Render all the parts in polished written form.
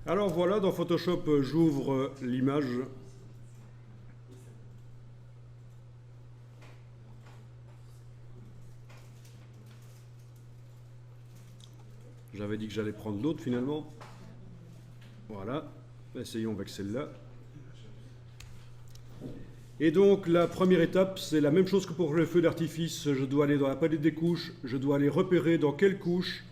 Alors voilà, dans Photoshop, j'ouvre l'image. J'avais dit que j'allais prendre l'autre finalement. Voilà, essayons avec celle-là. Et donc la première étape, c'est la même chose que pour le feu d'artifice. Je dois aller dans la palette des couches, je dois aller repérer dans quelle couche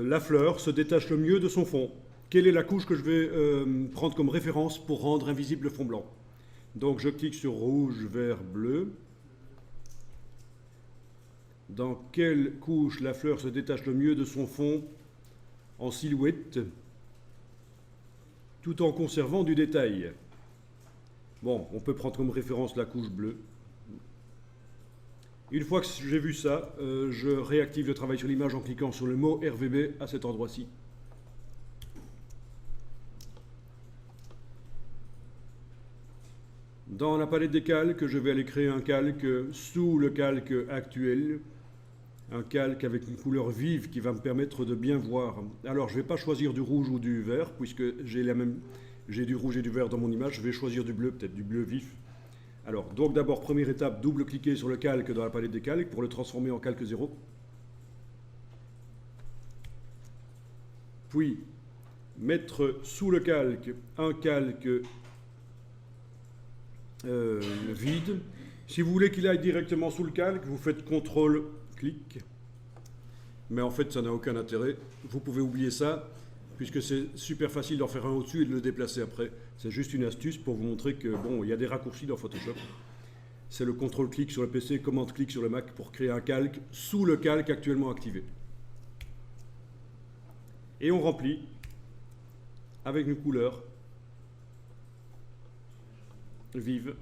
la fleur se détache le mieux de son fond. Quelle est la couche que je vais prendre comme référence pour rendre invisible le fond blanc. Donc je clique sur rouge, vert, bleu. Dans quelle couche la fleur se détache le mieux de son fond en silhouette, tout en conservant du détail. Bon, on peut prendre comme référence la couche bleue. Une fois que j'ai vu ça, je réactive le travail sur l'image en cliquant sur le mot RVB à cet endroit-ci. Dans la palette des calques, je vais aller créer un calque sous le calque actuel. Un calque avec une couleur vive qui va me permettre de bien voir. Alors, je ne vais pas choisir du rouge ou du vert, puisque j'ai du rouge et du vert dans mon image. Je vais choisir du bleu, peut-être du bleu vif. Alors, donc d'abord, première étape, double-cliquer sur le calque dans la palette des calques pour le transformer en calque 0. Puis, mettre sous le calque un calque vide. Si vous voulez qu'il aille directement sous le calque, vous faites CTRL-clic. Mais en fait, ça n'a aucun intérêt. Vous pouvez oublier ça, puisque c'est super facile d'en faire un au-dessus et de le déplacer après. C'est juste une astuce pour vous montrer que, bon, il y a des raccourcis dans Photoshop. C'est le CTRL-clic sur le PC, commande-clic sur le Mac pour créer un calque sous le calque actuellement activé. Et on remplit avec une couleur vive